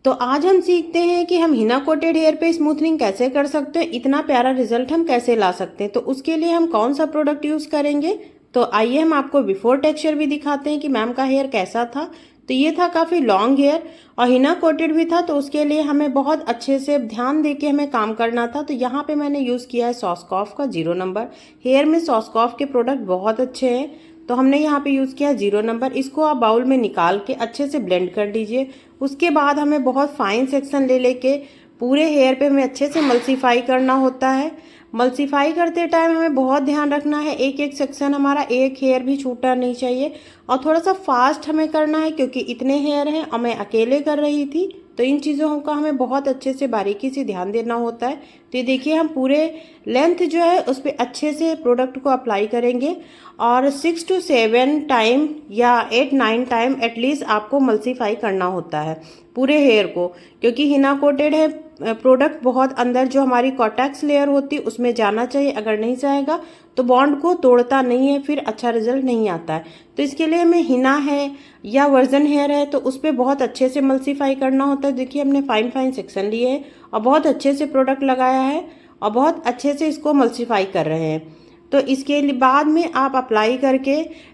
तो आज हम सीखते हैं कि हम हिना कोटेड हेयर पे स्मूथनिंग कैसे कर सकते हैं, इतना प्यारा रिजल्ट हम कैसे ला सकते हैं। तो उसके लिए हम कौन सा प्रोडक्ट यूज़ करेंगे, तो आइए हम आपको बिफोर टेक्सचर भी दिखाते हैं कि मैम का हेयर कैसा था। तो ये था काफ़ी लॉन्ग हेयर और हिना कोटेड भी था, तो उसके लिए हमें बहुत अच्छे से ध्यान दे के हमें काम करना था। तो यहाँ पे मैंने यूज़ किया है सॉस्कॉफ का 0 नंबर। हेयर में सॉस्कॉफ के प्रोडक्ट बहुत अच्छे हैं, तो हमने यहाँ पे यूज़ किया 0 नंबर। इसको आप बाउल में निकाल के अच्छे से ब्लेंड कर लीजिए। उसके बाद हमें बहुत फाइन सेक्शन ले लेके पूरे हेयर पे हमें अच्छे से मल्सीफाई करना होता है। मल्सीफाई करते टाइम हमें बहुत ध्यान रखना है, एक एक सेक्शन हमारा एक हेयर भी छूटना नहीं चाहिए। और थोड़ा सा फास्ट हमें करना है क्योंकि इतने हेयर हैं और मैं अकेले कर रही थी, तो इन चीज़ों का हमें बहुत अच्छे से बारीकी से ध्यान देना होता है। तो ये देखिए हम पूरे लेंथ जो है उस पर अच्छे से प्रोडक्ट को अप्लाई करेंगे और 6 to 7 टाइम या 8-9 टाइम एटलीस्ट आपको मल्सीफाई करना होता है पूरे हेयर को, क्योंकि हिना कोटेड है प्रोडक्ट बहुत अंदर जो हमारी कॉटैक्स लेयर होती है उसमें जाना चाहिए। अगर नहीं जाएगा तो बॉन्ड को तोड़ता नहीं है, फिर अच्छा रिजल्ट नहीं आता है। तो इसके लिए हमें हिना है या वर्जन हेयर है तो उस पर बहुत अच्छे से मल्सीफाई करना होता है। देखिए हमने फाइन फाइन सेक्शन लिए हैं और बहुत अच्छे से प्रोडक्ट लगाया है और बहुत अच्छे से इसको मल्सीफाई कर रहे हैं। तो इसके बाद में आप अप्लाई करके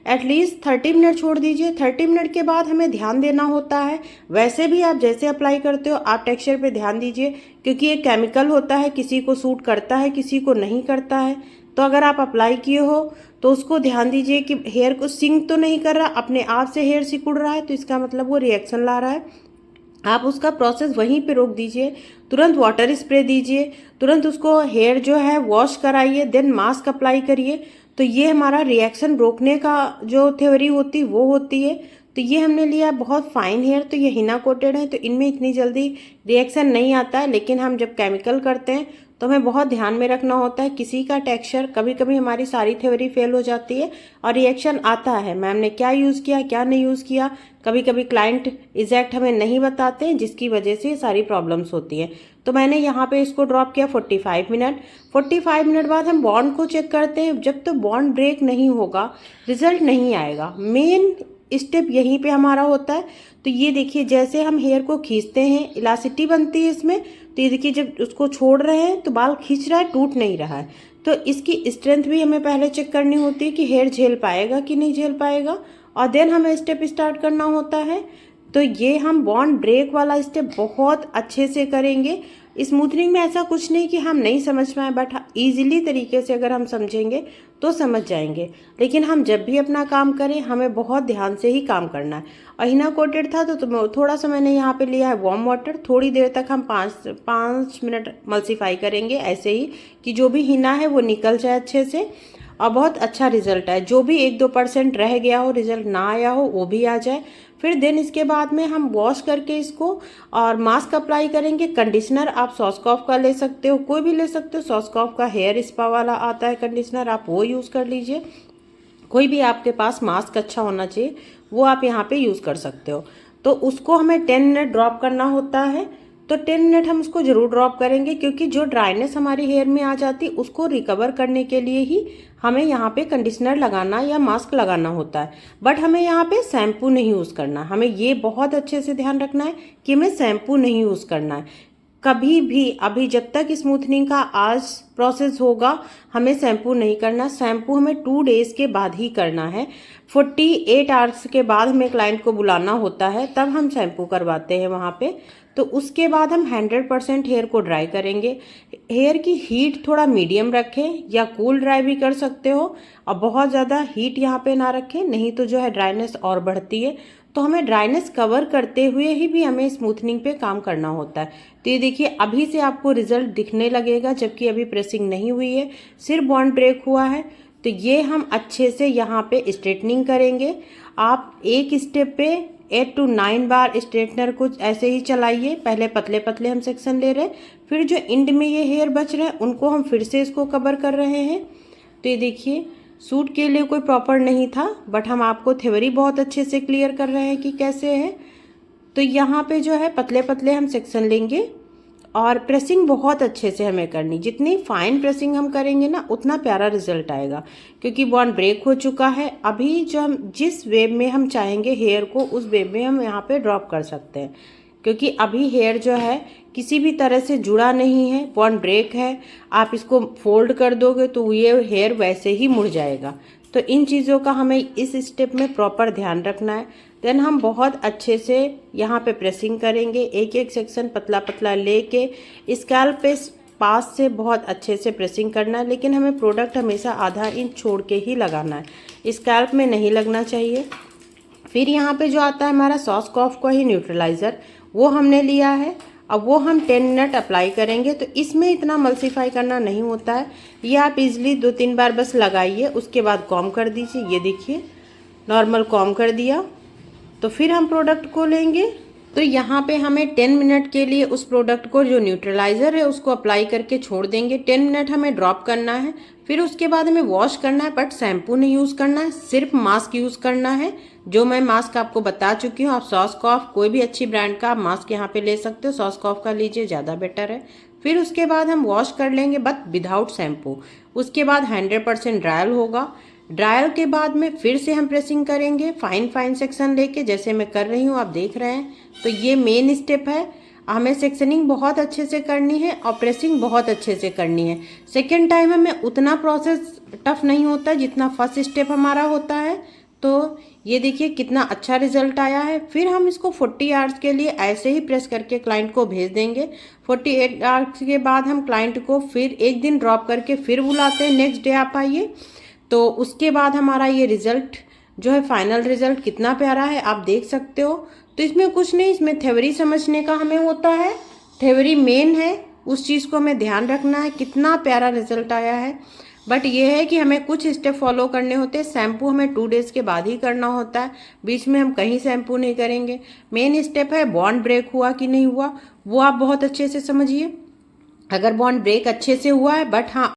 एटलीस्ट 30 मिनट छोड़ दीजिए। 30 मिनट के बाद हमें ध्यान देना होता है। वैसे भी आप जैसे अप्लाई करते हो आप टेक्सचर पे ध्यान दीजिए, क्योंकि ये केमिकल होता है, किसी को सूट करता है किसी को नहीं करता है। तो अगर आप अप्लाई किए हो तो उसको ध्यान दीजिए कि हेयर को सिंक तो नहीं कर रहा, अपने आप से हेयर सिकुड़ रहा है, तो इसका मतलब वो रिएक्शन ला रहा है। आप उसका प्रोसेस वहीं पे रोक दीजिए, तुरंत वाटर स्प्रे दीजिए, तुरंत उसको हेयर जो है वॉश कराइए, देन मास्क अप्लाई करिए। तो ये हमारा रिएक्शन रोकने का जो थ्योरी होती है वो होती है। तो ये हमने लिया बहुत फाइन हेयर, तो ये हिना कोटेड है तो इनमें इतनी जल्दी रिएक्शन नहीं आता है। लेकिन हम जब केमिकल करते हैं तो हमें बहुत ध्यान में रखना होता है किसी का टेक्सचर, कभी कभी हमारी सारी थ्योरी फेल हो जाती है और रिएक्शन आता है। मैम ने क्या यूज़ किया क्या नहीं यूज़ किया, कभी कभी क्लाइंट एग्जैक्ट हमें नहीं बताते हैं, जिसकी वजह से सारी प्रॉब्लम्स होती हैं। तो मैंने यहाँ पे इसको ड्रॉप किया 45 मिनट। 45 मिनट बाद हम बॉन्ड को चेक करते हैं। जब तक बॉन्ड ब्रेक नहीं होगा रिजल्ट नहीं आएगा। मेन स्टेप यहीं पे हमारा होता है। तो ये देखिए जैसे हम हेयर को खींचते हैं इलास्टिसिटी बनती है इसमें, तो ये देखिए जब उसको छोड़ रहे हैं तो बाल खींच रहा है, टूट नहीं रहा है। तो इसकी स्ट्रेंथ भी हमें पहले चेक करनी होती है कि हेयर झेल पाएगा कि नहीं झेल पाएगा, और देन हमें स्टेप स्टार्ट करना होता है। तो ये हम बॉन्ड ब्रेक वाला स्टेप बहुत अच्छे से करेंगे। स्मूथनिंग में ऐसा कुछ नहीं कि हम नहीं समझ पाए, बट ईजिली तरीके से अगर हम समझेंगे तो समझ जाएंगे। लेकिन हम जब भी अपना काम करें हमें बहुत ध्यान से ही काम करना है। और हिना कोटेड था तो थोड़ा सा मैंने यहाँ पे लिया है वार्म वाटर, थोड़ी देर तक हम 5 मिनट मल्सीफाई करेंगे ऐसे ही कि जो भी हिना है वो निकल जाए अच्छे से और बहुत अच्छा रिजल्ट आए। जो भी 1-2% रह गया हो, रिजल्ट ना आया हो, वो भी आ जाए। फिर देन इसके बाद में हम वॉश करके इसको और मास्क अप्लाई करेंगे। कंडीशनर आप सॉस्कॉफ का ले सकते हो, कोई भी ले सकते हो। सॉस्कॉफ का हेयर स्पा वाला आता है कंडीशनर, आप वो यूज़ कर लीजिए। कोई भी आपके पास मास्क अच्छा होना चाहिए वो आप यहाँ पे यूज़ कर सकते हो। तो उसको हमें 10 मिनट ड्रॉप करना होता है। तो 10 मिनट हम उसको ज़रूर ड्रॉप करेंगे, क्योंकि जो ड्राइनेस हमारी हेयर में आ जाती है उसको रिकवर करने के लिए ही हमें यहाँ पे कंडीशनर लगाना या मास्क लगाना होता है। बट हमें यहाँ पे शैम्पू नहीं यूज़ करना। हमें ये बहुत अच्छे से ध्यान रखना है कि हमें शैम्पू नहीं यूज़ करना है कभी भी। अभी जब तक स्मूथनिंग का आज प्रोसेस होगा हमें शैम्पू नहीं करना। शैम्पू हमें 2 डेज़ के बाद ही करना है। 48 आवर्स के बाद हमें क्लाइंट को बुलाना होता है, तब हम शैम्पू करवाते हैं वहाँ पे। तो उसके बाद हम 100% हेयर को ड्राई करेंगे। हेयर की हीट थोड़ा मीडियम रखें या कूल ड्राई भी कर सकते हो, और बहुत ज़्यादा हीट यहाँ पे ना रखें, नहीं तो जो है ड्राइनेस और बढ़ती है। तो हमें ड्राइनेस कवर करते हुए ही भी हमें स्मूथनिंग पे काम करना होता है। तो ये देखिए अभी से आपको रिजल्ट दिखने लगेगा, जबकि अभी प्रेसिंग नहीं हुई है, सिर्फ बॉन्ड ब्रेक हुआ है। तो ये हम अच्छे से यहाँ पे स्ट्रेटनिंग करेंगे। आप एक स्टेप पे 8 to 9 बार स्ट्रेटनर को ऐसे ही चलाइए। पहले पतले पतले हम सेक्शन ले रहे हैं, फिर जो एंड में ये हेयर बच रहे हैं उनको हम फिर से इसको कवर कर रहे हैं। तो ये देखिए सूट के लिए कोई प्रॉपर नहीं था, बट हम आपको थ्योरी बहुत अच्छे से क्लियर कर रहे हैं कि कैसे है। तो यहाँ पे जो है पतले पतले हम सेक्शन लेंगे और प्रेसिंग बहुत अच्छे से हमें करनी। जितनी फाइन प्रेसिंग हम करेंगे ना उतना प्यारा रिजल्ट आएगा, क्योंकि बॉन्ड ब्रेक हो चुका है। अभी जो हम जिस वेव में हम चाहेंगे हेयर को उस वेव में हम यहाँ पे ड्रॉप कर सकते हैं। क्योंकि अभी हेयर जो है किसी भी तरह से जुड़ा नहीं है, बॉन्ड ब्रेक है। आप इसको फोल्ड कर दोगे तो ये हेयर वैसे ही मुड़ जाएगा। तो इन चीज़ों का हमें इस स्टेप में प्रॉपर ध्यान रखना है। देन हम बहुत अच्छे से यहाँ पे प्रेसिंग करेंगे, एक एक सेक्शन पतला पतला लेके स्कैल्प पे पास से बहुत अच्छे से प्रेसिंग करना है। लेकिन हमें प्रोडक्ट हमेशा आधा इंच छोड़ के ही लगाना है, स्कैल्प में नहीं लगना चाहिए। फिर यहाँ पे जो आता है हमारा सॉस कॉफ का ही न्यूट्रलाइज़र, वो हमने लिया है। अब वो हम 10 मिनट अप्लाई करेंगे। तो इसमें इतना मल्सीफाई करना नहीं होता है, ये आप इजीली 2-3 बार बस लगाइए, उसके बाद कॉम कर दीजिए। ये देखिए नॉर्मल कॉम कर दिया। तो फिर हम प्रोडक्ट को लेंगे। तो यहाँ पे हमें 10 मिनट के लिए उस प्रोडक्ट को जो न्यूट्रलाइज़र है उसको अप्लाई करके छोड़ देंगे। 10 मिनट हमें ड्रॉप करना है। फिर उसके बाद हमें वॉश करना है, बट शैम्पू नहीं यूज़ करना है, सिर्फ मास्क यूज़ करना है। जो मैं मास्क आपको बता चुकी हूँ। आप सॉस कॉफ कोई भी अच्छी ब्रांड का मास्क यहाँ पे ले सकते हो, सॉस कॉफ का लीजिए, ज़्यादा बेटर है। फिर उसके बाद हम वॉश कर लेंगे बट विदाउट शैम्पू। उसके बाद 100% ड्रायल होगा। ड्रायल के बाद में फिर से हम प्रेसिंग करेंगे फाइन फाइन सेक्शन लेके, जैसे मैं कर रही हूँ, आप देख रहे हैं। तो ये मेन स्टेप है, हमें सेक्शनिंग बहुत अच्छे से करनी है और प्रेसिंग बहुत अच्छे से करनी है। सेकेंड टाइम हमें उतना प्रोसेस टफ नहीं होता जितना फर्स्ट स्टेप हमारा होता है। तो ये देखिए कितना अच्छा रिजल्ट आया है। फिर हम इसको 40 आवर्स के लिए ऐसे ही प्रेस करके क्लाइंट को भेज देंगे। 48 आवर्स के बाद हम क्लाइंट को फिर एक दिन ड्रॉप करके फिर बुलाते हैं, नेक्स्ट डे आप आइए। तो उसके बाद हमारा ये रिजल्ट जो है, फाइनल रिजल्ट कितना प्यारा है आप देख सकते हो। तो इसमें कुछ नहीं, इसमें थ्योरी समझने का हमें होता है, थ्योरी मेन है, उस चीज़ को हमें ध्यान रखना है। कितना प्यारा रिजल्ट आया है। बट ये है कि हमें कुछ स्टेप फॉलो करने होते हैं। शैम्पू हमें 2 डेज़ के बाद ही करना होता है, बीच में हम कहीं शैम्पू नहीं करेंगे। मेन स्टेप है बॉन्ड ब्रेक हुआ कि नहीं हुआ, वो आप बहुत अच्छे से समझिए। अगर बॉन्ड ब्रेक अच्छे से हुआ है, बट हाँ